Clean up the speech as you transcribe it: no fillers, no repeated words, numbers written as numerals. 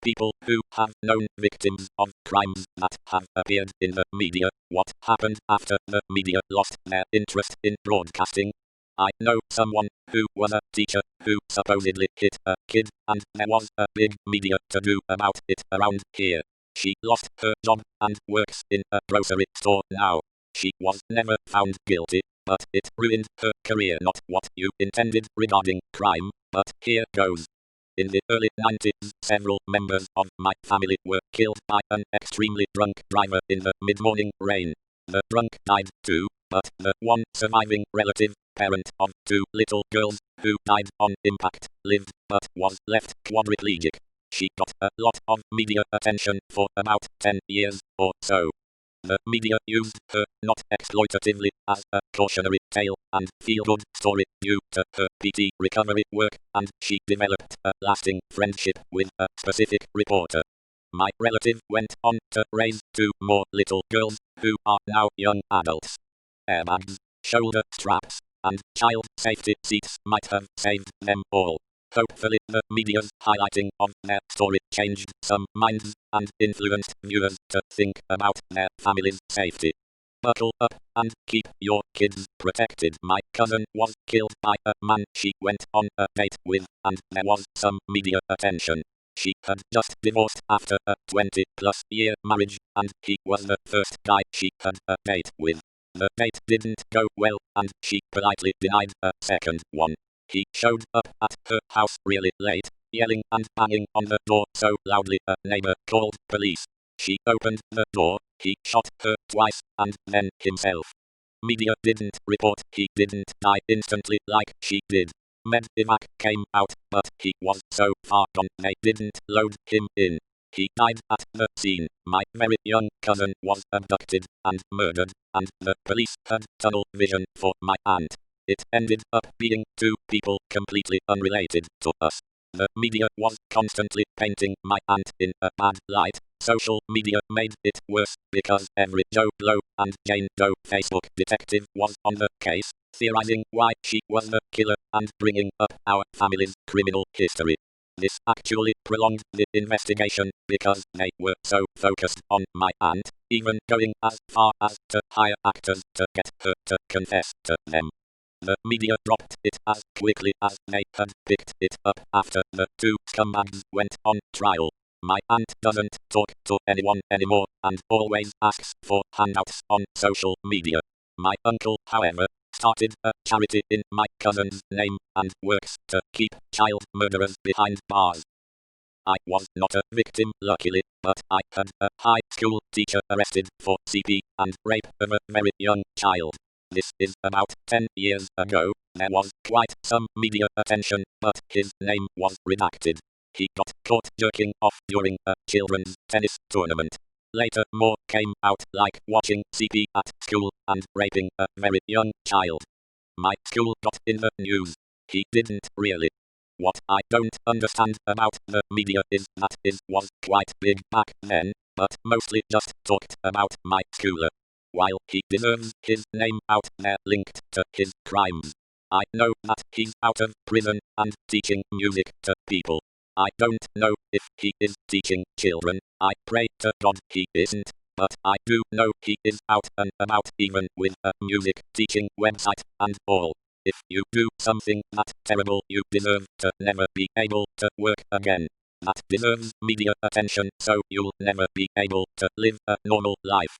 people who have known victims of crimes that have appeared in the media. What happened after the media lost their interest in broadcasting? I know someone who was a teacher who supposedly hit a kid, and there was a big media to-do about it around here. She lost her job and works in a grocery store now. She was never found guilty, but it ruined her career. Not what you intended regarding crime, but here goes. In the early 90s, several members of my family were killed by an extremely drunk driver in the mid-morning rain. The drunk died too, but the one surviving relative, parent of 2 little girls, who died on impact, lived but was left quadriplegic. She got a lot of media attention for about 10 years or so. The media used her, not exploitatively, as a cautionary tale and feel-good story due to her PT recovery work, and she developed a lasting friendship with a specific reporter. My relative went on to raise 2 more little girls, who are now young adults. Airbags, shoulder straps, and child safety seats might have saved them all. Hopefully the media's highlighting of their story changed some minds and influenced viewers to think about their family's safety. Buckle up and keep your kids protected. My cousin was killed by a man she went on a date with, and there was some media attention. She had just divorced after a 20-plus year marriage, and he was the first guy she had a date with. The date didn't go well, and she politely denied a second one. He showed up at her house really late, yelling and banging on the door so loudly a neighbor called police. She opened the door, he shot her twice, and then himself. Media didn't report he didn't die instantly like she did. Medevac came out, but he was so far gone they didn't load him in. He died at the scene. My very young cousin was abducted and murdered, and the police had tunnel vision for my aunt. It ended up being 2 people completely unrelated to us. The media was constantly painting my aunt in a bad light. Social media made it worse because every Joe Blow and Jane Doe Facebook detective was on the case, theorizing why she was the killer and bringing up our family's criminal history. This actually prolonged the investigation because they were so focused on my aunt, even going as far as to hire actors to get her to confess to them. The media dropped it as quickly as they had picked it up after the 2 scumbags went on trial. My aunt doesn't talk to anyone anymore and always asks for handouts on social media. My uncle, however, started a charity in my cousin's name and works to keep child murderers behind bars. I was not a victim, luckily, but I had a high school teacher arrested for CP and rape of a very young child. This is about 10 years ago. There was quite some media attention, but his name was redacted. He got caught jerking off during a children's tennis tournament. Later more came out, like watching CP at school and raping a very young child. My school got in the news. He didn't really. What I don't understand about the media is that it was quite big back then, but mostly just talked about my schooler. While he deserves his name out there linked to his crimes, I know that he's out of prison and teaching music to people. I don't know if he is teaching children. I pray to God he isn't, but I do know he is out and about, even with a music teaching website and all. If you do something that terrible, you deserve to never be able to work again. That deserves media attention so you'll never be able to live a normal life.